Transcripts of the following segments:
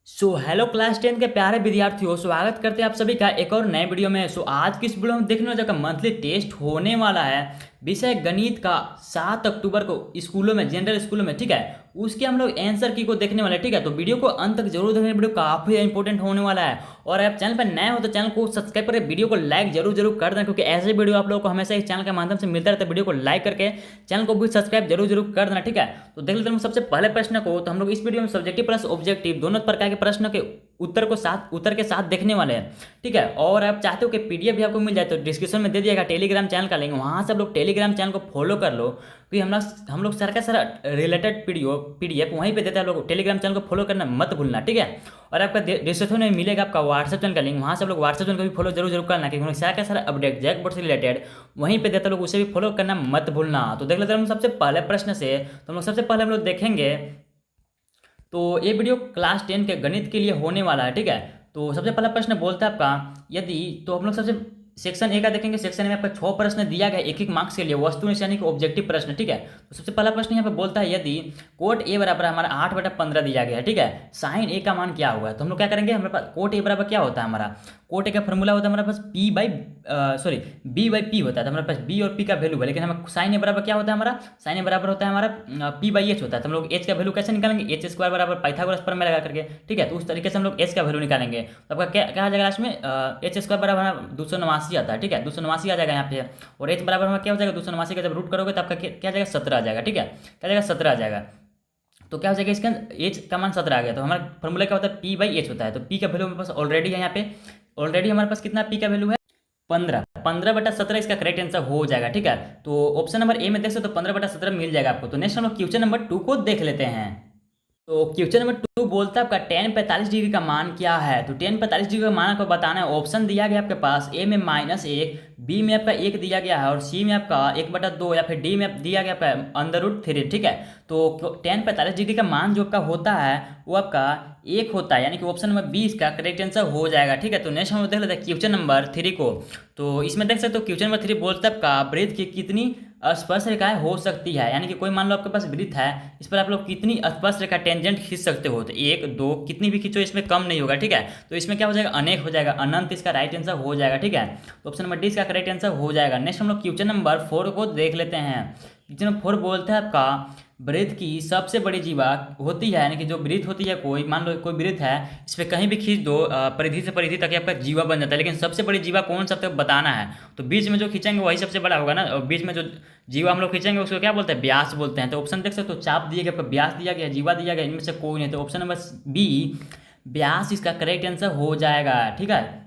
Hello class 10 के प्यारे विद्यार्थियों, स्वागत करते हैं आप सभी का एक और नए वीडियो में। आज की इस वीडियो में देखने वाला मंथली टेस्ट होने वाला है विषय गणित का 7 अक्टूबर को स्कूलों में, जनरल स्कूलों में। ठीक है, उसके हम लोग आंसर की को देखने वाले हैं। ठीक है, तो वीडियो को अंत तक जरूर देखना, वीडियो काफी इंपॉर्टेंट होने वाला है। और आप चैनल पर नए हो तो चैनल को सब्सक्राइब करके वीडियो को लाइक जरूर जरूर कर देना, क्योंकि ऐसे वीडियो आप लोगों को हमेशा इस चैनल के माध्यम से मिलता रहता है। वीडियो को लाइक करके चैनल को भी सब्सक्राइब जरूर जरूर कर देना। ठीक है, तो देख लेते हैं सबसे पहले प्रश्न को। तो हम लोग इस वीडियो में सब्जेक्टिव प्लस ऑब्जेक्टिव दोनों प्रकार के प्रश्न के उत्तर के साथ देखने वाले हैं। ठीक है, और आप चाहते हो कि पीडीएफ भी आपको मिल जाए तो डिस्क्रिप्शन में दे दिएगा टेलीग्राम चैनल का लिंक, वहां से आप लोग टेलीग्राम चैनल को फॉलो कर लो, क्योंकि हम लोग सारा का सारा रिलेटेड पीडीएफ वहीं पे देते हैं। आप लोग टेलीग्राम चैनल को फॉलो करना मत भूलना। ठीक है, और आपका डिस्क्रिप्शन में मिलेगा आपका व्हाट्सएप चैनल का लिंक, वहां से आप लोग व्हाट्सएप चैनल को भी फॉलो जरूर जरूर करना, क्योंकि हम लोग सारा का सारा अपडेट जैक बोर्ड से रिलेटेड वहीं पे देते हैं। लोग उसे भी फॉलो करना मत भूलना। तो देख लेते हैं हम सबसे पहले प्रश्न से। तो हम लोग सबसे पहले हम लोग देखेंगे, तो ये वीडियो क्लास 10 के गणित के लिए होने वाला है। ठीक है, तो सबसे पहला प्रश्न बोलता है आपका, यदि, तो हम लोग सबसे सेक्शन ए का देखेंगे। सेक्शन में आपका 6 प्रश्न दिया गया एक एक मार्क्स के लिए, वस्तुनिष्ठ यानी कि ऑब्जेक्टिव प्रश्न। ठीक है, तो सबसे पहला प्रश्न यहाँ पे बोलता है, यदि कोट ए बराबर हमारा 8/15 दिया गया है। ठीक है, साइन ए का मान क्या हुआ है। तो हम लोग क्या करेंगे, हमारे पास कोट ए बराबर क्या होता है, हमारा कोट ए का फॉर्मूला होता है हमारे पास बी होता है। तो हमारे पास बी और पी का वैल्यू है, लेकिन हमें साइन ए बराबर क्या होता है, हमारा साइन ए बराबर होता है हमारा पी/एच होता है। तो हम लोग एच का वैल्यू कैसे निकालेंगे, एच स्क्वायर बराबर पाइथागोरस प्रमेय लगा करके। ठीक है, तो उस तरीके से हम लोग एच का वैल्यू निकालेंगे। तो आपका क्या आ जाएगा लास्ट में, एच स्क्वायर बराबर 289 आता है। ठीक है, 289 आ जाएगा यहाँ पे, और एच बराबर हमारा क्या हो जाएगा, 289 का जब रूट करोगे तो आपका क्या आ जाएगा, 17 आ जाएगा। ठीक है, क्या आ जाएगा, 17 आ जाएगा। तो क्या हो जाएगा, इसका एच का मान 17 आ गया। तो हमारा फॉर्मूला क्या होता है, पी/एच होता है। तो पी का वैल्यू हमारे पास ऑलरेडी है, यहाँ पे ऑलरेडी हमारे पास कितना पी का वैल्यू है, 15/17 इसका करेक्ट आंसर हो जाएगा। ठीक है, तो ऑप्शन नंबर ए में देख सकते हो, तो 15/17 मिल जाएगा आपको। तो नेक्स्ट हम लोग क्वेश्चन नंबर 2 को देख लेते हैं। तो क्वेश्चन नंबर 2 बोलता है आपका tan 45 डिग्री का मान क्या है। तो tan 45 डिग्री का मान आपको बताना है। ऑप्शन दिया गया आपके पास, ए में -1, बी में आपका 1 दिया गया है, और सी में आपका 1/2, या फिर डी में दिया गया आपका √3। ठीक है, तो tan 45 डिग्री का मान जो आपका होता है वो आपका 1 होता है, यानी कि ऑप्शन नंबर 20 का करेक्ट आंसर हो जाएगा। ठीक है, तो नेक्स्ट हम लोग देख लेते हैं क्वेश्चन नंबर 3 को। तो इसमें देख सकते हो क्वेश्चन नंबर 3 बोलता है आपका वृत्त की कितनी स्पर्श रेखाएं हो सकती है। यानी कि कोई मान लो आपके पास वृत्त है, इस पर आप लोग कितनी स्पर्श रेखा टेंजेंट खींच सकते हो। तो 1 2 कितनी भी खींचो, इसमें कम नहीं होगा। ठीक है, तो इसमें क्या हो जाएगा, अनेक हो जाएगा, अनंत इसका राइट आंसर हो जाएगा। ठीक है, तो ऑप्शन नंबर डी इसका करेक्ट आंसर हो जाएगा। नेक्स्ट हम लोग क्वेश्चन नंबर 4 को देख लेते हैं। क्वेश्चन नंबर 4 बोलता है आपका वृत्त की सबसे बड़ी जीवा होती है, यानी कि जो वृत्त होती है, कोई मान लो कोई वृत्त है, इस पर कहीं भी खींच दो परिधि से परिधि तक आपका जीवा बन जाता है, लेकिन सबसे बड़ी जीवा कौन सा तक बताना है। तो बीच में जो खींचेंगे वही सबसे बड़ा होगा ना, और बीच में जो जीवा हम लोग खींचेंगे उसको क्या बोलते हैं, व्यास बोलते हैं। तो ऑप्शन देख सकते हो, चाप दिया गया, व्यास दिया गया, जीवा दिया गया, इनमें से कोई नहीं। तो ऑप्शन नंबर बी व्यास इसका करेक्ट आंसर हो जाएगा। ठीक है,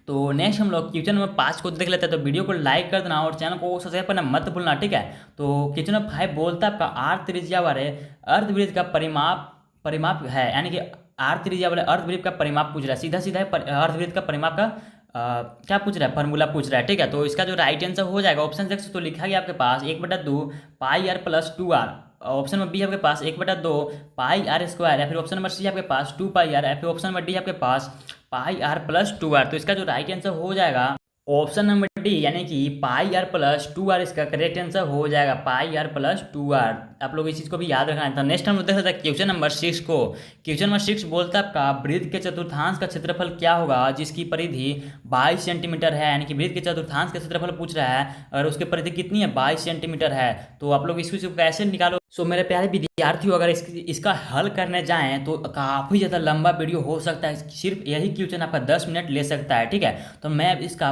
तो नेक्स्ट हम लोग क्वेश्चन नंबर 5 को देख लेते हैं। तो वीडियो को लाइक कर देना और चैनल को सब्सक्राइब करना मत भूलना। ठीक है, तो क्वेश्चन नंबर 5 बोलता है आपका आर त्रिज्या वाले अर्धवृत्त का परिमाप है, यानी कि आर त्रिज्या वाले अर्धवृत्त का परिमाप पूछ रहा है। सीधा सीधा अर्धवृत्त का परिमाप का क्या पूछ रहा है, फॉर्मूला पूछ रहा है। ठीक है, तो इसका जो राइट आंसर हो जाएगा, ऑप्शन देख सकते हो, लिखा गया आपके पास 1/2 pi r plus 2 r. Option number B आपके पास 1/2 पाई आर स्क्वायर, या फिर ऑप्शन नंबर सी आपके पास 2 पाई आर, या फिर ऑप्शन नंबर डी आपके पास पाई आर प्लस 2 आर। तो इसका जो राइट आंसर हो जाएगा ऑप्शन नंबर डी, यानी कि पाई आर प्लस 2 आर इसका करेक्ट आंसर हो जाएगा, पाई आर प्लस 2 आर। आप लोग इस चीज़ को भी याद रखना है। तो नेक्स्ट हम लोग देख लेते हैं क्वेश्चन नंबर 6 को। क्वेश्चन नंबर 6 बोलता है आपका वृत्त के चतुर्थांश का क्षेत्रफल क्या होगा जिसकी परिधि 22 सेंटीमीटर है। यानी कि वृत्त के चतुर्थांश का क्षेत्रफल पूछ रहा है और उसकी परिधि कितनी है, 22 सेंटीमीटर है। तो आप लोग इसको कैसे निकालो। सो मेरे प्यारे विद्यार्थियों, अगर इसका हल करने जाएं तो काफ़ी ज़्यादा लंबा वीडियो हो सकता है। सिर्फ यही क्वेश्चन आपका 10 मिनट ले सकता है। ठीक है, तो मैं इसका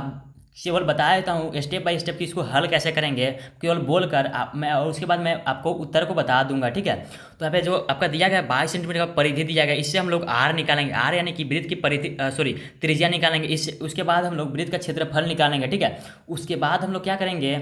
केवल बता देता हूँ स्टेप बाय स्टेप कि इसको हल कैसे करेंगे, केवल बोलकर मैं, और उसके बाद मैं आपको उत्तर को बता दूंगा। ठीक है, तो यहाँ पे जो आपका दिया गया 22 सेंटीमीटर का परिधि दिया गया, इससे हम लोग आर निकालेंगे, आर यानी कि वृत्त की परिधि त्रिज्या निकालेंगे। इससे उसके बाद हम लोग वृत्त का क्षेत्रफल निकालेंगे। ठीक है, उसके बाद हम लोग क्या करेंगे,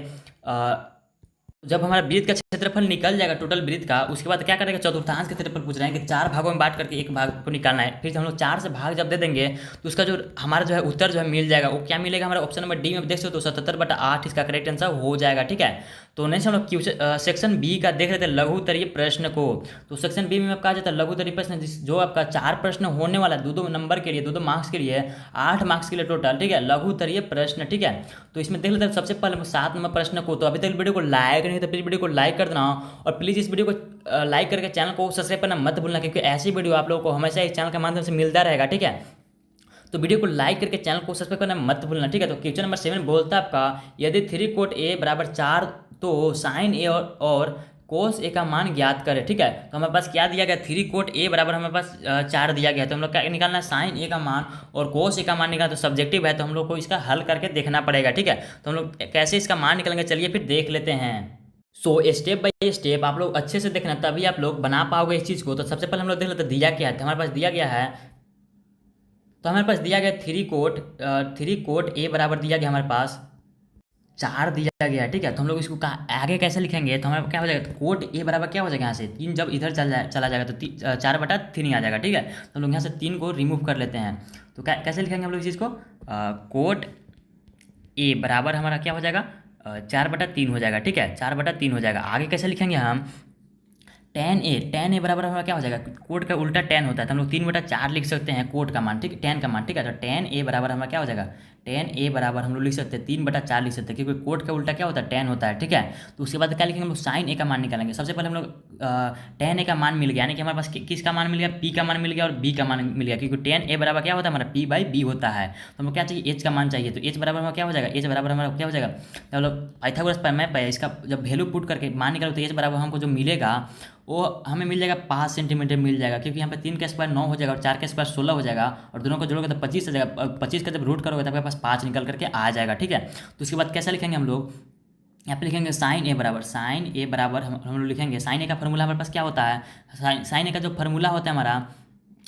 जब हमारा वृत्त का क्षेत्रफल निकल जाएगा टोटल वृत्त का, उसके बाद क्या करेंगे, चतुर्थांश का क्षेत्रफल पूछ रहे हैं कि 4 भागों में बांट करके एक भाग को निकालना है। फिर हम लोग 4 से भाग जब दे देंगे तो उसका जो हमारा जो है उत्तर जो है मिल जाएगा। वो क्या मिलेगा, हमारा ऑप्शन नंबर डी में देख सकते हो, तो 77/8 इसका करेक्ट आंसर हो जाएगा। ठीक है, तो नेक्स्ट हम लोग सेक्शन बी का देख लेते हैं, लघुत्तरीय प्रश्न को। तो सेक्शन बी में आपका आ जाता है लघुत्तरीय प्रश्न, जो आपका 4 प्रश्न होने वाला है, 2-2 नंबर के लिए, 2-2 मार्क्स के लिए, 8 मार्क्स के लिए टोटल। ठीक है, लघुत्तरीय प्रश्न। ठीक है, तो इसमें देख लेते हैं सबसे पहले 7 नंबर प्रश्न को। तो अभी तक वीडियो को लाइक नहीं तो प्लीज़ वीडियो को लाइक कर देना, और प्लीज़ इस वीडियो को लाइक करके चैनल को सब्सक्राइब करना मत भूलना, क्योंकि ऐसी वीडियो आप लोगों को हमेशा इस चैनल के माध्यम से मिलता रहेगा, ठीक है। तो वीडियो को लाइक करके चैनल को सब्सक्राइब करना मत भूलना, ठीक है। तो क्वेश्चन नंबर 7 बोलता है आपका, यदि 3 कोट ए बराबर 4 तो साइन ए और कोस ए का मान ज्ञात करें, ठीक है। तो हमारे पास क्या दिया गया, 3 कोट ए बराबर हमारे पास 4 दिया गया है, तो हम लोग क्या निकालना है, साइन ए का मान और कोस ए का मान निकालना। तो सब्जेक्टिव है तो हम लोग को इसका हल करके देखना पड़ेगा, ठीक है। तो हम लोग कैसे इसका मान निकालेंगे, चलिए फिर देख लेते हैं। सो स्टेप बाय स्टेप आप लोग अच्छे से देखना, तभी आप लोग बना पाओगे इस चीज़ को। तो सबसे पहले हम लोग देख लेते हैं दिया क्या है। तो हमारे पास दिया गया है, तो हमारे पास दिया गया 3 कोट ए बराबर दिया गया हमारे पास 4 दिया गया है, ठीक है। तो हम लोग इसको आगे कैसे लिखेंगे, तो हमारे क्या हो जाएगा, तो कोट ए बराबर क्या हो जाएगा, यहाँ से 3 जब इधर चला जाएगा तो 4/3 आ जाएगा, ठीक है। तो हम लोग यहाँ से 3 को रिमूव कर लेते हैं। तो कैसे लिखेंगे हम लोग इस चीज़ को, कोट ए बराबर हमारा क्या हो जाएगा, 4/3 हो जाएगा, ठीक है। 4/3 हो जाएगा। आगे कैसे लिखेंगे हम, टेन ए बराबर हमारा क्या हो जाएगा, कोट का उल्टा टेन होता है, तो हम लोग 3/4 लिख सकते हैं कोट का मान, ठीक है, टेन का मान, ठीक है। तो टेन ए बराबर हमारा क्या हो जाएगा, टेन ए बराबर हम लोग लिख सकते हैं 3/4 लिख सकते हैं, क्योंकि कोट का उल्टा क्या होता है, टेन होता है, ठीक है। तो उसके बाद क्या लिखेंगे हम लोग, साइन ए का मान निकालेंगे। सबसे पहले हम लोग टेन ए का मान मिल गया, यानी कि हमारे पास किसका मान मिल गया, पी का मान मिल गया और बी का मान मिल गया, क्योंकि टेन ए बराबर क्या होता है हमारा, P/B होता है। तो हमको क्या चाहिए, एच का मान चाहिए। तो एच बराबर हमारा क्या हो जाएगा, एच बराबर हमारा क्या हो जाएगा, तो हम लोग पाइथागोरस प्रमेय पे इसका जब वैल्यू पुट करके मान निकालो, तो एच बराबर हमको जो मिलेगा वो हमें मिल जाएगा 5 सेंटीमीटर मिल जाएगा, क्योंकि यहाँ पे 3 का स्क्वायर 9 हो जाएगा और 4 का स्क्वायर 16 हो जाएगा, और दोनों को जोड़ोगे तो 25 हो जाएगा। 25 का जब रूट करोगे तो आपके पास 5 निकल करके आ जाएगा, ठीक है। तो उसके बाद कैसे लिखेंगे हम लोग, यहाँ पे लिखेंगे साइन ए बराबर हम लोग लिखेंगे, साइन ए का फॉर्मूला हमारे पास क्या होता है, साइन ए का जो फॉर्मूला होता है हमारा,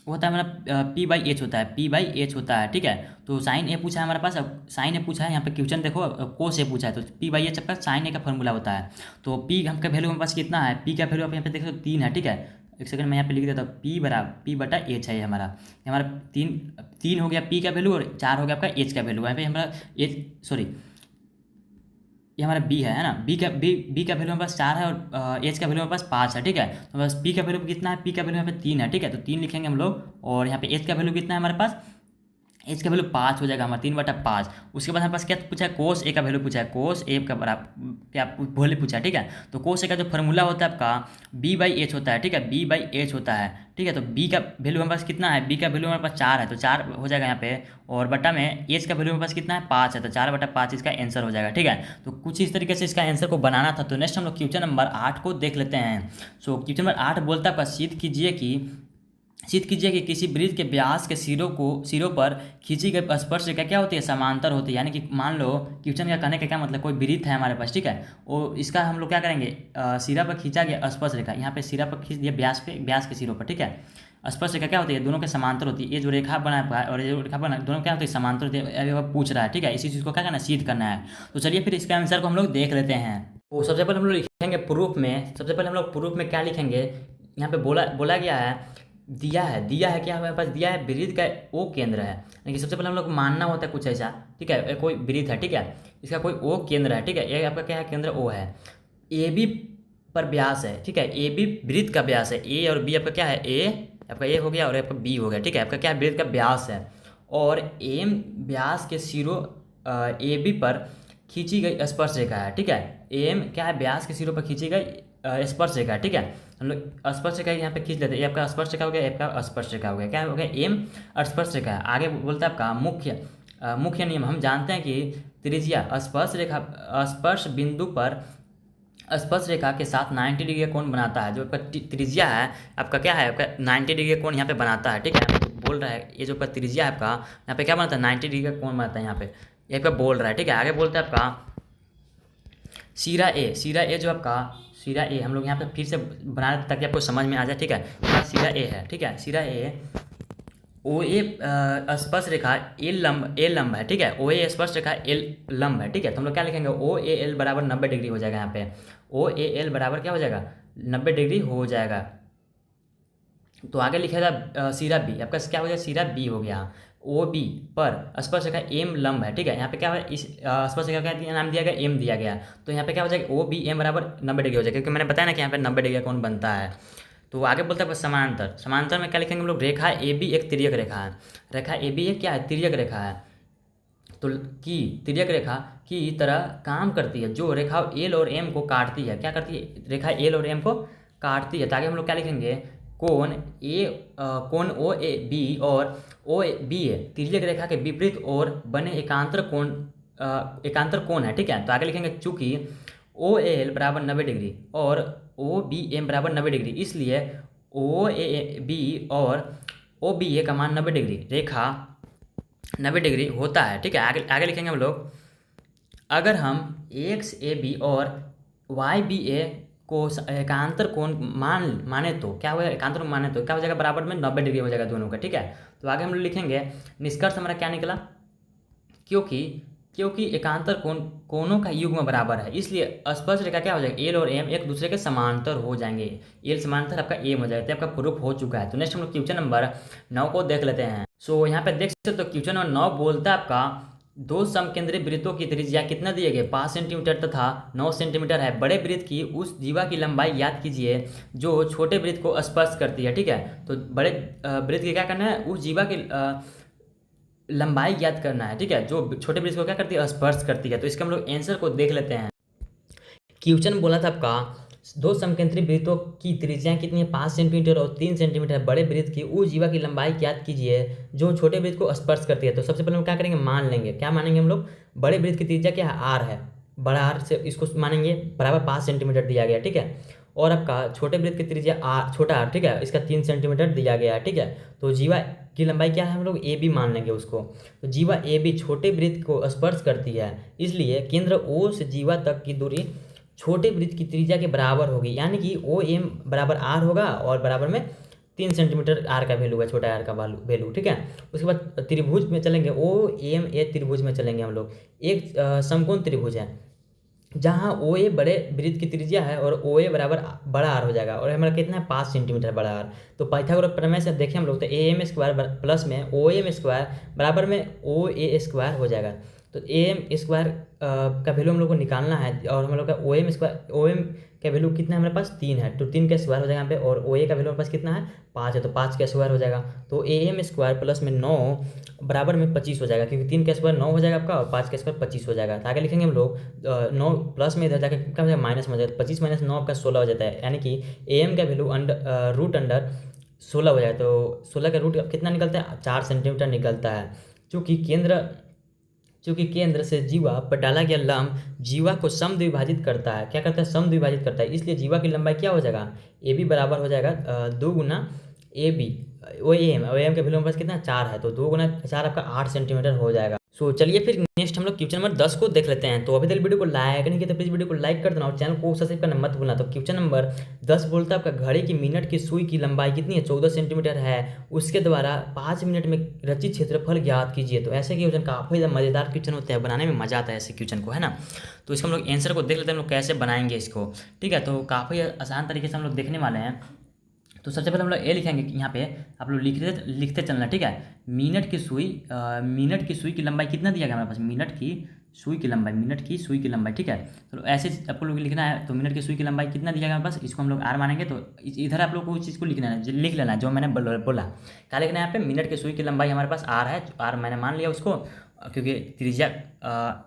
वो होता है हमारा P/H होता है, P/H होता है, ठीक है। तो साइन ए पूछा है हमारे पास, अब साइन ए पूछा है, यहाँ पे क्वेश्चन देखो कोस ए पूछा है, तो P/H आपका साइन ए का फॉर्मूला होता है। तो P हमका वैल्यू हमारे पास कितना है, P का वैल्यू आप यहाँ पे देखो 3 है, ठीक है। एक सेकंड मैं यहाँ पे लिख देता हूँ, P/H है ये हमारा 3 हो गया P का वैल्यू, और 4 हो गया आपका H का वैल्यू। यहाँ पे हमारा ये हमारा बी है ना, बी का वैल्यू हमारे पास 4 है, और एच का वैल्यू हमारे पास 5 है, ठीक है। तो बस पी का वैल्यू कितना है, पी का वैल्यू यहाँ पे 3 है, ठीक है। तो 3 लिखेंगे हम लोग, और यहाँ पे एच का वैल्यू कितना है हमारे पास, एच का वैल्यू 5 हो जाएगा हमारा 3/5। उसके बाद हमारे पास क्या पूछा है, कोस ए का वैल्यू पूछा है, कोस ए का बराबर क्या बोले पूछा है, ठीक है। तो कोस ए का जो फॉर्मूला होता है आपका B/H होता है, ठीक है, B/H होता है, ठीक है। तो बी का वैल्यू हमारे पास कितना है, बी का वैल्यू हमारे पास 4 है, तो 4 हो जाएगा यहाँ पे, और बटा में एच का वैल्यू हमारे पास कितना है, 5 है, तो 4/5 इसका आंसर हो जाएगा, ठीक है। तो कुछ इस तरीके से इसका आंसर को बनाना था। तो नेक्स्ट हम लोग क्वेश्चन नंबर 8 को देख लेते हैं। सो क्वेश्चन नंबर 8 बोलता है आपका, सिद्ध कीजिए कि किसी वृत्त के व्यास के सिरों पर खींची गई स्पर्शरेखा क्या होती है, समांतर होती है। यानी कि मान लो क्वेश्चन का कहने का क्या मतलब, कोई वृत्त है हमारे पास, ठीक है, और इसका हम लोग क्या करेंगे, सिरा पर खींचा गया स्पर्शरेखा, यहाँ पे सिरा पर खींच दिया व्यास के सिरों पर, ठीक है। स्पर्शरेखा क्या होती है, दोनों के समांतर होती है। ये जो रेखा बना है और ये जो रेखा बना, दोनों क्या होती है, समांतर होती है। पूछ रहा है, ठीक है, इसी चीज़ को क्या करना है, सिद्ध करना है। तो चलिए फिर इसका आंसर को हम लोग देख लेते हैं। तो सबसे पहले हम लोग लिखेंगे प्रूफ में, सबसे पहले हम लोग प्रूफ में क्या लिखेंगे, यहाँ पे बोला गया है, दिया है क्या हमारे पास, दिया है वृत्त का ओ केंद्र है। यानी कि सबसे पहले हम लोग को मानना होता है कुछ ऐसा, ठीक है, कोई वृत्त है, ठीक है, इसका कोई ओ केंद्र है, ठीक है, ये आपका क्या है, केंद्र ओ है, ए बी पर व्यास है, ठीक है, ए बी वृत्त का व्यास है, ए और बी आपका क्या है, ए आपका ए हो गया और आपका बी हो गया, ठीक है, आपका क्या है, वृत्त का व्यास है, और एम व्यास के सिरों ए बी पर खींची गई स्पर्शरेखा है, ठीक है। एम क्या है, व्यास के सिरों पर खींची गई स्पर्शरेखा, ठीक है। हम लोग स्पर्शरेखा यहाँ पे खींच लेते हैं, ये आपका स्पर्शरेखा हो गया, आपका स्पर्शरेखा हो गया, क्या हो गया, एम स्पर्शरेखा है। आगे बोलता है आपका मुख्य नियम, हम जानते हैं कि त्रिज्या स्पर्श बिंदु पर स्पर्श रेखा के साथ 90 डिग्री का कोण बनाता है। जो आपका त्रिज्या है आपका क्या है, आपका 90 डिग्री का कोण यहाँ पे बनाता है, ठीक है। बोल रहा है ये जो आपका त्रिज्या है आपका यहाँ पे क्या बनाता है, 90 डिग्री का कोण बनाता है, यहाँ पे ये आपका बोल रहा है, ठीक है। आगे बोलते हैं आपका सीरा ए जो आपका सीरा ए, हम लोग यहाँ पे फिर से बना रहे ताकि आपको समझ में आ जाए, ठीक है। सीरा ए है, ठीक है, सीरा ए ओ ए स्पर्श रेखा ए लंब है, ठीक है, ओ ए स्पर्श रेखा एल लंब है, ठीक है। तो हम लोग क्या लिखेंगे, ओ ए एल बराबर 90 डिग्री हो जाएगा, यहाँ पे ओ ए एल बराबर क्या हो जाएगा, 90 डिग्री हो जाएगा। तो आगे लिखेगा सीरा बी, आपका क्या हो गया, सीरा बी हो गया। ओ बी पर स्पर्श रेखा एम लंब है, ठीक है, यहाँ पे क्या है, इस स्पर्श रेखा का नाम दिया गया, एम दिया गया, तो यहाँ पे क्या हो जाएगा, ओ बी एम बराबर 90 डिग्री हो जाएगा, क्योंकि मैंने बताया ना कि यहाँ पे 90 डिग्री कौन बनता है। तो आगे बोलते हैं समांतर में क्या लिखेंगे हम लोग, रेखा ए बी एक तिर्यक रेखा है, रेखा ए बी एक क्या है, तिर्यक रेखा है, तो की तिर्यक रेखा की तरह काम करती है, जो रेखा एल और एम को काटती है। क्या करती है? रेखा एल और एम को काटती है। तो आगे हम लोग क्या लिखेंगे? कोण कोण ओ ए बी और ओ बी ए तिर्यक रेखा के विपरीत और बने एकांतर कोण है। ठीक है, तो आगे लिखेंगे चूंकि ओ एल बराबर 90 डिग्री और ओ बी एम बराबर 90 डिग्री, इसलिए ओ ए बी और ओ बी ए का मान 90 डिग्री, रेखा 90 डिग्री होता है। ठीक है, आगे आगे लिखेंगे हम लोग, अगर हम एक्स ए बी और वाई बी ए को एकांतर कोण माने तो क्या होगा? एकांतर कोण माने तो क्या हो जाएगा? बराबर में 90 डिग्री हो जाएगा दोनों का। ठीक है, तो आगे हम लोग लिखेंगे निष्कर्ष हमारा क्या निकला? क्योंकि क्योंकि एकांतर कोणों का युग्म बराबर है, इसलिए स्पर्श रेखा क्या हो जाएगा? एल और एम एक दूसरे के समांतर हो जाएंगे। एल समांतर आपका एम हो जाएगा। तो आपका प्रूफ हो चुका है। तो नेक्स्ट हम लोग क्वेश्चन नंबर 9 को देख लेते हैं। सो यहाँ पे देख सकते हो क्वेश्चन नंबर 9 बोलता है आपका दो समकेंद्री वृत्तों की त्रिज्या कितना दिए गए? 5 सेंटीमीटर तथा 9 सेंटीमीटर है। बड़े वृत्त की उस जीवा की लंबाई याद कीजिए जो छोटे वृत्त को स्पर्श करती है। ठीक है, तो बड़े वृत्त की क्या करना है? उस जीवा की लंबाई ज्ञात करना है। ठीक है, जो छोटे वृत्त को क्या करती है? स्पर्श करती है। तो इसका हम लोग आंसर को देख लेते हैं। क्वेश्चन बोला था आपका दो समकेंद्री वृत्तों की त्रिज्या कितनी है? 5 सेंटीमीटर और 3 सेंटीमीटर। बड़े वृत्त की उस जीवा की लंबाई ज्ञात कीजिए जो छोटे वृत्त को स्पर्श करती है। तो सबसे पहले हम क्या करेंगे? मान लेंगे। क्या मानेंगे हम लोग? बड़े वृत्त की त्रिज्या क्या है? आर है। बड़ा आर से इसको मानेंगे बराबर 5 सेंटीमीटर दिया गया। ठीक है, और आपका छोटे वृत्त की त्रिज्या आर, छोटा आर, ठीक है, इसका 3 सेंटीमीटर दिया गया है। ठीक है, तो जीवा की लंबाई क्या है? हम लोग ए बी मान लेंगे उसको। तो जीवा ए बी छोटे वृत्त को स्पर्श करती है, इसलिए केंद्र ओ से जीवा तक की दूरी छोटे वृत्त की त्रिज्या के बराबर होगी, यानी कि ओ एम बराबर आर होगा और बराबर में 3 सेंटीमीटर आर का वैल्यू है, छोटा आर का वैल्यू। ठीक है, उसके बाद त्रिभुज में चलेंगे, ओ एम ए त्रिभुज में चलेंगे हम लोग। एक समकोण त्रिभुज है जहाँ ओ ए बड़े वृत्त की त्रिज्या है और ओ ए बराबर बड़ा आर हो जाएगा, और हमारा कितना है? 5 सेंटीमीटर बड़ा आर। तो पाइथागोरस प्रमेय से देखें हम लोग, तो ए एम स्क्वायर प्लस में ओ एम स्क्वायर बराबर में ओ ए स्क्वायर हो जाएगा। तो ए एम स्क्वायर का वैल्यू हम लोग को निकालना है, और हम लोग का O M square, O M का वैल्यू कितना है हमारे पास? 3 है, तो 3 का स्क्वायर हो जाएगा यहाँ पे, और ओ ए का वैल्यू हमारे पास कितना है? 5 है, तो 5 का स्क्वायर हो जाएगा। तो ए एम स्क्वायर प्लस में 9 बराबर में 25 हो जाएगा, क्योंकि 3 का स्क्वायर 9 हो जाएगा आपका और 5 का स्क्वायर 25 हो जाएगा। तो आगे लिखेंगे हम लोग 9 प्लस में इधर जाकर क्या हो जाएगा? माइनस में हो जाएगा। 25 माइनस 9 आपका 16 हो जाता है, यानी कि ए एम का वैल्यू रूट अंडर 16 हो जाएगा। तो 16 का रूट कितना निकलता है? 4 सेंटीमीटर निकलता है। चूँकि केंद्र से जीवा पर डाला गया लंब जीवा को समद्विभाजित करता है। क्या करता है? समद्विभाजित करता है, इसलिए जीवा की लंबाई क्या हो जाएगा? ए बी बराबर हो जाएगा 2 गुना ए बी ओ एम के वैल्यू पास कितना? 4 है, तो 2 गुना 4 आपका 8 सेंटीमीटर हो जाएगा। सो चलिए फिर नेक्स्ट हम लोग क्वेश्चन नंबर 10 को देख लेते हैं। तो अभी तक वीडियो को लाइक नहीं किया तो प्लीज़ वीडियो को लाइक कर देना और चैनल को सब्सक्राइब करना मत भूलना। तो क्वेश्चन नंबर 10 बोलता है आपका घड़ी की मिनट की सुई की लंबाई कितनी है? 14 सेंटीमीटर है। उसके द्वारा 5 मिनट में रचित क्षेत्रफल ज्ञात कीजिए। तो ऐसे क्वेश्चन काफ़ी ज़्यादा मज़ेदार क्वेश्चन होते हैं, बनाने में मजा आता है ऐसे क्वेश्चन को, है ना। तो इसका हम लोग आंसर को देख लेते हैं हम लोग कैसे बनाएंगे इसको। ठीक है, तो काफ़ी आसान तरीके से हम लोग देखने वाले हैं। तो सबसे पहले हम लोग ये लिखेंगे कि यहाँ पे आप लोग लिखते चलना। ठीक है, मिनट की सुई की लंबाई कितना दिया गया हमारे पास? मिनट की सुई की लंबाई। ठीक है, तो ऐसे आपको लोग लिखना है। तो मिनट की सुई की लंबाई कितना दिया गया हमारे पास? इसको हम लोग आर मानेंगे। तो इधर आप लोग को उस चीज़ को लिखना है, लिख लेना है जो मैंने बोला। क्या लिखना है यहाँ पे? मिनट की सुई की लंबाई हमारे पास आर है, आर मैंने मान लिया उसको, क्योंकि त्रिज्या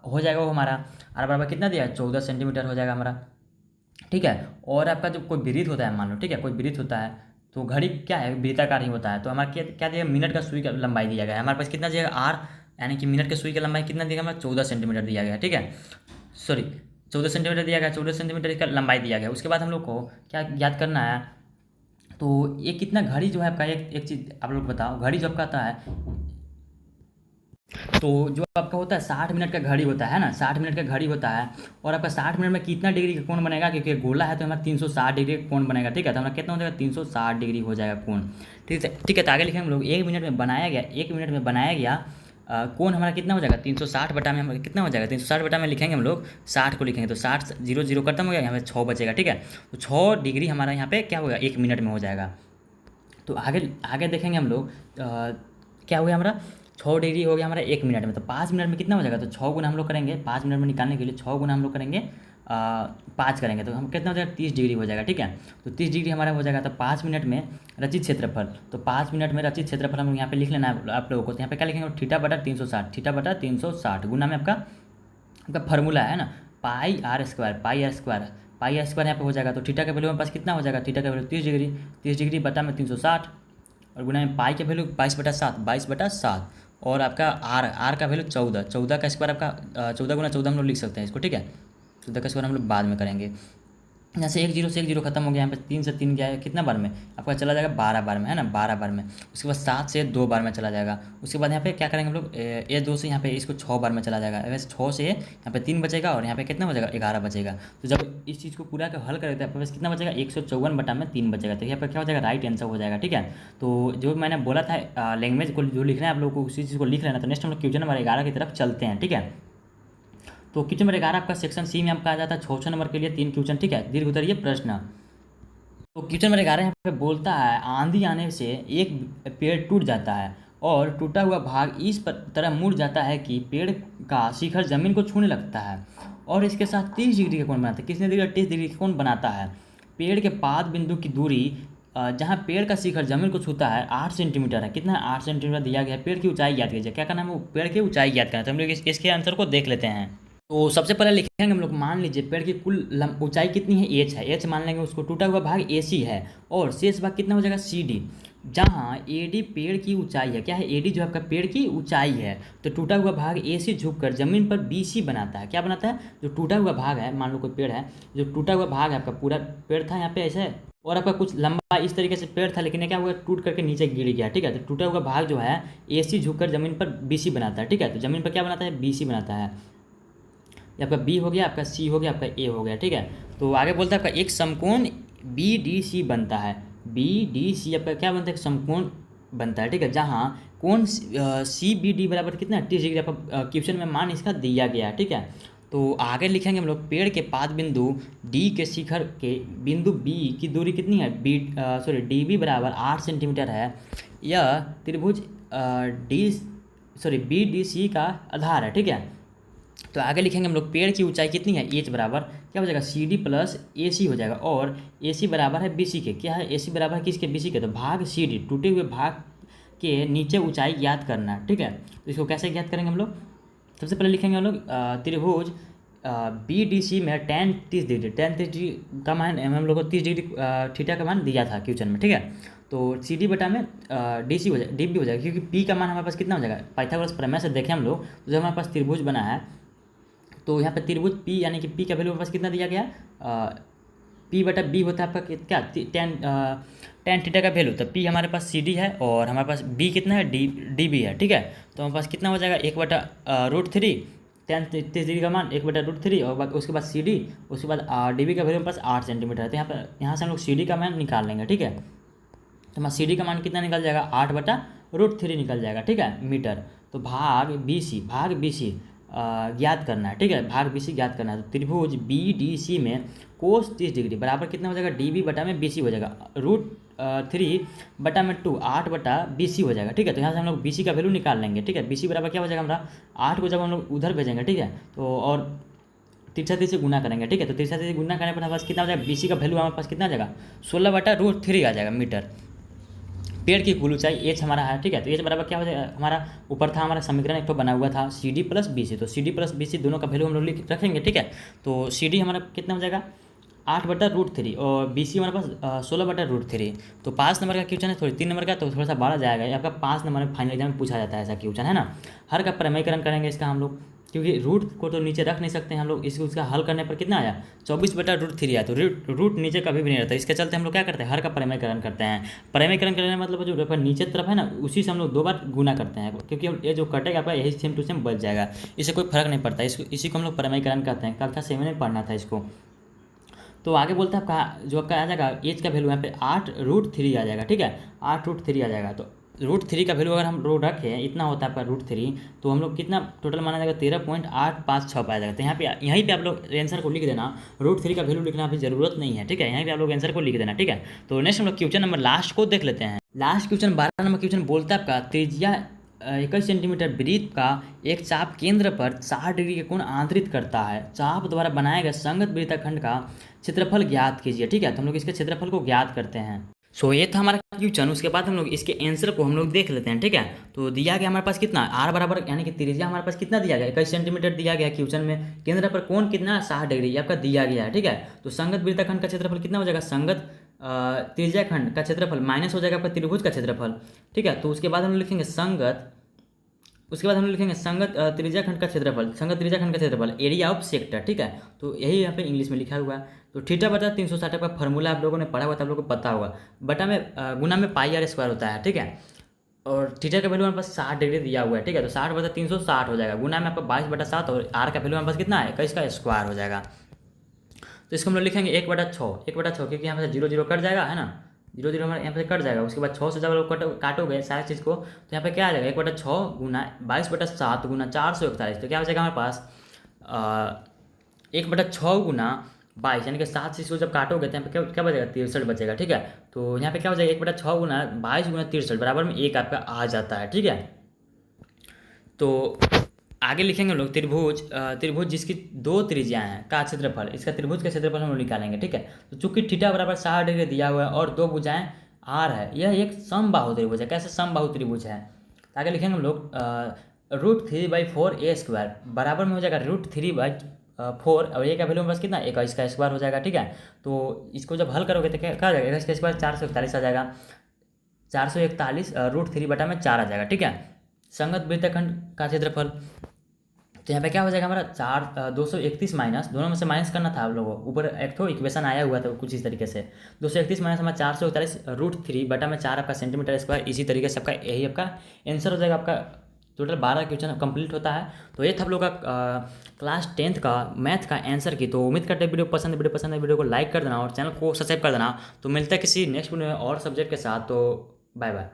हो जाएगा वो हमारा आर बराबर कितना दिया है? 14 सेंटीमीटर हो जाएगा हमारा। ठीक है, और आपका जो कोई वृत्त होता है, मान लो, ठीक है, कोई वृत्त होता है तो घड़ी क्या है? वृत्ताकार ही होता है। तो हमारा क्या दिया? मिनट का सुई का लंबाई दिया गया है हमारे पास, कितना दिया गया? आर, यानी कि मिनट के सुई की लंबाई कितना दिया गया हमारा? 14 सेंटीमीटर दिया गया। ठीक है, सॉरी 14 सेंटीमीटर दिया गया, 14 सेंटीमीटर का लंबाई दिया गया। उसके बाद हम लोग को क्या याद करना है? तो ये कितना घड़ी जो है आपका, एक चीज़ आप लोग बताओ, घड़ी जो आपका आता है तो जो आपका होता है 60 मिनट का घड़ी होता है ना, 60 मिनट का घड़ी होता है, और आपका 60 मिनट में कितना डिग्री का कोण बनेगा? क्योंकि गोला है तो हमारा 360 डिग्री का कोण बनेगा। ठीक है, तो हमारा कितना हो जाएगा? 360 डिग्री हो जाएगा कोण। ठीक है, ठीक है, तो आगे लिखेंगे हम लोग 1 मिनट में बनाया गया कोण हमारा कितना हो जाएगा? 360 बटा में हमारा कितना हो जाएगा? 360 बटा में लिखेंगे हम लोग 60 को लिखेंगे, तो 60 0 0 खत्म हो गया, यहाँ पे 6 बचेगा। ठीक है, तो 6 डिग्री हमारा यहाँ पे क्या होगा? 1 मिनट में हो जाएगा। तो आगे देखेंगे हम लोग क्या हो गया हमारा? 6 डिग्री हो गया हमारा 1 मिनट में। तो 5 मिनट में कितना हो जाएगा? तो 6 गुना हम लोग करेंगे 5 मिनट में निकालने के लिए, 6 गुना हम लोग करेंगे 5 करेंगे तो हम कितना हो जाएगा 30 डिग्री हो जाएगा। ठीक है, तो 30 डिग्री हमारा हो जाएगा। तो 5 मिनट में रचित क्षेत्रफल, तो 5 मिनट में रचित क्षेत्रफल हम यहाँ पे लिख लेना है आप लोगों को। तो यहाँ पे क्या लिखेंगे, θ/360, θ/360 गुना में आपका फार्मूला है ना πr², πr² यहाँ पे हो जाएगा। तो थीटा का वैल्यू हमारे पास कितना हो जाएगा, थीटा का वैल्यू 30 डिग्री, 30 डिग्री बटा में 360 और गुना में पाई का वैल्यू 22/7, 22/7 और आपका आर का वैल्यू 14, 14 का स्क्वायर आपका 14 गुना 14 हम लोग लिख सकते हैं इसको। ठीक है, 14 का स्क्वायर हम लोग बाद में करेंगे। यहाँ से 1 0 से 1 0 खत्म हो गया, यहाँ पे 3 से 3 गया है, कितना बार में आपका चला जाएगा 12 बार में, है ना 12 बार में। उसके बाद 7 से 2 बार में चला जाएगा। उसके बाद यहाँ पे क्या करेंगे हम लोग, ये 2 से यहाँ पे इसको 6 बार में चला जाएगा। वैसे 6 से यहाँ पे 3 बचेगा और यहाँ पे कितना बचेगा 11 बचेगा। तो जब इस चीज़ को पूरा का हल करें तो आपके पास कितना बचेगा 154 बटा में 3 बचेगा। तो यहाँ पर क्या हो जाएगा, राइट आंसर हो जाएगा। ठीक है, तो जो मैंने बोला था लैंग्वेज को जो लिखना है आप लोगों को उसी चीज़ को लिख लेना। तो नेक्स्ट हम लोग क्वेश्चन नंबर 11 की तरफ चलते हैं। ठीक है, तो क्वेश्चन नंबर 11 आपका सेक्शन सी में आपका आ जाता है 6 नंबर के लिए 3 क्वेश्चन। ठीक है, दीर्घ उत्तरीय प्रश्न। तो क्वेश्चन नंबर 11 यहाँ पे बोलता है आंधी आने से एक पेड़ टूट जाता है और टूटा हुआ भाग इस तरह मुड़ जाता है कि पेड़ का शिखर जमीन को छूने लगता है और इसके साथ 30 डिग्री का कोण बनाता है। किसने दिया 30 डिग्री का कोण बनाता है। पेड़ के पाद बिंदु की दूरी जहाँ पेड़ का शिखर जमीन को छूता है 8 सेंटीमीटर है। कितना है 8 सेंटीमीटर दिया गया है। पेड़ की ऊंचाई ज्ञात कीजिए। क्या करना है, वो पेड़ की ऊंचाई ज्ञात करना है। तो हम लोग इसके आंसर को देख लेते हैं। तो सबसे पहले लिखेंगे हम लोग, मान लीजिए पेड़ की कुल ऊंचाई कितनी है, एच है। एच मान लेंगे उसको, टूटा हुआ भाग ए सी है और शेष भाग कितना हो जाएगा सी डी। जहाँ ए डी पेड़ की ऊंचाई है, क्या है ए डी जो आपका पेड़ की ऊंचाई है, तो टूटा हुआ भाग ए सी झुककर जमीन पर बी सी बनाता है। क्या बनाता है, जो टूटा हुआ भाग है, मान लो कोई पेड़ है, जो टूटा हुआ भाग है आपका पूरा पेड़ था यहाँ पे ऐसे और आपका कुछ लंबा इस तरीके से पेड़ था, लेकिन क्या हुआ टूट करके नीचे गिर गया। ठीक है, तो टूटा हुआ भाग जो है ए सी झुककर जमीन पर बी सी बनाता है। ठीक है, तो जमीन पर क्या बनाता है, बी सी बनाता है। ये आपका बी हो गया, आपका सी हो गया, आपका ए हो गया। ठीक है, तो आगे बोलता है आपका एक समकोण बी डी सी बनता है। बी डी सी आपका क्या बनता है, समकोण बनता है। ठीक है, जहाँ कोण सी बी डी बराबर कितना 30 डिग्री आपका क्वेश्चन में मान इसका दिया गया है। ठीक है, तो आगे लिखेंगे हम लोग पेड़ के पाद बिंदु डी के शिखर के बिंदु बी की दूरी कितनी है, डी बी बराबर 8 सेंटीमीटर है। यह त्रिभुज बी डी सी का आधार है। ठीक है, तो आगे लिखेंगे हम लोग पेड़ की ऊंचाई कितनी है, एच बराबर क्या हो जाएगा सी डी प्लस ए सी हो जाएगा और ए सी बराबर है बी सी के। क्या है, ए सी बराबर है किसके, बी सी के। तो भाग सी डी, टूटे हुए भाग के नीचे ऊंचाई ज्ञात करना। ठीक है, तो इसको कैसे ज्ञात करेंगे हम लोग, सबसे पहले लिखेंगे हम लोग त्रिभुज बी डी सी में tan 30 डिग्री, tan 30 डिग्री का मान हम लोग को 30 डिग्री थीटा का मान दिया था क्वेश्चन में। ठीक है, तो सी डी बटा में डी सी हो जाएगा, डी बी हो जाएगा, क्योंकि पी का मान हमारे पास कितना हो जाएगा, पाइथागोरस प्रमेय से देखें हम लोग तो जब हमारे पास त्रिभुज बना है तो यहाँ पे त्रिभुज पी यानी कि पी का वैल्यू हमारे पास कितना दिया गया, पी बटा बी होता है आपका क्या tan थीटा का वैल्यू। तो पी हमारे पास सी डी है और हमारे पास बी कितना है, डी बी है। ठीक है, तो हमारे पास कितना हो जाएगा 1/√3 tan 30 डिग्री का मान 1/√3 और उसके बाद सी डी, उसके बाद डी बी का वैल्यू हमारे पास 8 सेंटीमीटर है। तो यहाँ से हम लोग सी डी का मान निकाल लेंगे। ठीक है, तो हमारा सी डी का मान कितना निकल जाएगा 8/√3 निकल जाएगा। ठीक है, मीटर। तो भाग बी सी ज्ञात करना है। ठीक है, भाग बी सी ज्ञात करना है। तो त्रिभुज बी डी सी में कोस 30 डिग्री बराबर कितना हो जाएगा, डी बी बटा में बी सी हो जाएगा, √3 बटा में 2 8 बटा बी सी हो जाएगा। ठीक है, तो यहाँ से हम लोग बी सी का वैल्यू निकाल लेंगे। ठीक है, बी सी बराबर क्या हो जाएगा हमारा 8 को जब हम लोग उधर भेजेंगे। ठीक है, तो और तिरछा से गुना करेंगे। ठीक है, तो तिरछा से गुना करने पर हमारे पास कितना हो जाएगा, बी सी का वैल्यू हमारे पास कितना आ जाएगा 16/√3 आ जाएगा मीटर। पेड़ की कुल ऊंचाई एच हमारा है। ठीक है, तो एच बराबर क्या हो जाएगा, हमारा ऊपर था हमारा समीकरण एक तो बना हुआ था C D plus B C. तो C D plus B C दोनों का वैल्यू हम लोग लिख रखेंगे। ठीक है, तो सी डी हमारा कितना हो जाएगा 8/√3 और बी सी हमारे पास 16/√3। तो 5 नंबर का क्वेश्चन है, थोड़ी 3 नंबर का तो थोड़ा सा बढ़ा जाएगा। ये आपका 5 नंबर में फाइनल एग्जाम में पूछा जाता है ऐसा क्वेश्चन, है ना। हर का प्रमेयकरण करेंगे इसका हम लोग, क्योंकि रूट को तो नीचे रख नहीं सकते हैं हम लोग। इसको उसका हल करने पर कितना आया 24/√3 आया। तो रूट नीचे कभी भी नहीं रहता। इसके चलते हम लोग क्या करते हैं, हर का प्रमेयकरण करते हैं। प्रमेयकरण करने मतलब जो पेपर नीचे तरफ है ना उसी से हम लोग 2 बार गुना करते हैं, क्योंकि ये जो कटेगा आपका यही सेम टू सेम बच जाएगा। इससे कोई फर्क नहीं पड़ता। इसी को हम लोग प्रमेयकरण करते हैं। कक्षा 7 में पढ़ना था इसको। तो आगे बोलता है आपका जो आपका आ जाएगा एच का वैल्यू यहाँ पे 8√3 आ जाएगा। ठीक है, 8√3 आ जाएगा। तो √3 का वैल्यू अगर हम रो रखें इतना होता है आपका √3, तो हम लोग कितना टोटल माना जाएगा 13.856 पाया जाएगा। तो यहाँ पे यहीं पे आप लोग आंसर को लिख देना। √3 का वैल्यू लिखना अभी जरूरत नहीं है। ठीक है, यहीं पे आप लोग आंसर को लिख देना। ठीक है, तो नेक्स्ट हम लोग क्वेश्चन नंबर लास्ट को देख लेते हैं। लास्ट क्वेश्चन 12 नंबर क्वेश्चन बोलता है आपका त्रिज्या 21 सेंटीमीटर वृत्त का एक चाप केंद्र पर 60 डिग्री के कोण आंतरित करता है। चाप द्वारा बनाए गए संगत वृत्तखंड का क्षेत्रफल ज्ञात कीजिए। ठीक है, तो हम लोग इसके क्षेत्रफल को ज्ञात करते हैं। सो ये था हमारा क्वेश्चन। उसके बाद हम लोग इसके आंसर को हम लोग देख लेते हैं। ठीक है, तो दिया गया हमारे पास कितना आर बराबर यानी कि त्रिज्या हमारे पास कितना दिया गया 21 सेंटीमीटर दिया गया क्वेश्चन में। केंद्र पर कोण कितना 60 डिग्री ये आपका दिया गया है। ठीक है, तो संगत वृत्तखंड का क्षेत्रफल कितना हो जाएगा, संगत त्रिज्या खंड का क्षेत्रफल माइनस हो जाएगा आपका त्रिभुज का क्षेत्रफल। ठीक है, तो उसके बाद हम लिखेंगे संगत, उसके बाद हम लिखेंगे संगत त्रिज्या खंड का क्षेत्रफल, संगत त्रिज्या खंड का क्षेत्रफल एरिया ऑफ सेक्टर। ठीक है, तो यही यहाँ पे इंग्लिश में लिखा हुआ है। तो थीटा बटा 360 का फॉर्मूला आप लोगों ने पढ़ा हुआ था, आप लोगों को पता होगा। बटा में गुना में पाई आर स्क्वायर होता है। ठीक है, और थीटा का वैल्यू हमारे पास 60 डिग्री दिया हुआ है। ठीक है, तो 60 बटा 360 हो जाएगा, गुना में आपका 22 बटा 7 और आर का वैल्यू हमारे पास कितना है 21 का स्क्वायर हो जाएगा। तो इसको हम लोग लिखेंगे 1/6 क्योंकि यहाँ पे 0 0 कट जाएगा है ना, 0 0 हमारे यहाँ पे कट जाएगा। उसके बाद 6 से जब लोग काटोगे सारी चीज़ को तो यहाँ पे क्या आ जाएगा 1/6 गुना 22/7 गुना 441। तो क्या हो जाएगा हमारे पास 1/6 गुना 22 यानी कि 7 से इसको जब काटोगे तो यहाँ पे क्या क्या बचेगा 63 बचेगा। ठीक है, तो यहाँ पे क्या हो जाएगा 1/6 गुना 22 गुना 63 बराबर में 1 आपका आ जाता है। ठीक है, तो आगे लिखेंगे हम लोग त्रिभुज जिसकी 2 त्रिज्याएं हैं का क्षेत्रफल, इसका त्रिभुज का क्षेत्रफल हम लोग निकालेंगे। ठीक है, तो चूंकि थीटा बराबर 60 डिग्री दिया हुआ है और 2 भुजाएं आर है, यह एक समबाहु त्रिभुज है। कैसे समबाहु त्रिभुज है, तो आगे लिखेंगे हम लोग √3/4 बराबर में हो जाएगा √3/4 और ए का वैल्यू बस कितना 21 का स्क्वायर हो जाएगा। ठीक है, तो इसको जब हल करोगे तो क्या आ जाएगा 21 का स्क्वायर 441 आ जाएगा, 441 √3 बटा में 4 आ जाएगा। ठीक है, संगत वृत्तखंड का क्षेत्रफल, तो यहाँ पे क्या हो जाएगा हमारा 231 माइनस, दोनों में से माइनस करना था आप लोगों को, ऊपर एक तो इक्वेशन आया हुआ था कुछ इस तरीके से 231 माइनस हमारा 441 √3 बटा में 4 आपका सेंटीमीटर स्क्वायर। इसी तरीके से आपका यही आपका आंसर हो जाएगा। आपका टोटल 12 क्वेश्चन कंप्लीट होता है। तो ये था आप लोग का क्लास 10th का मैथ का आंसर की। तो उम्मीद करते हैं वीडियो पसंद है वीडियो को लाइक कर देना और चैनल को सब्सक्राइब कर देना। तो मिलता है किसी नेक्स्ट वीडियो में और सब्जेक्ट के साथ। तो बाय बाय।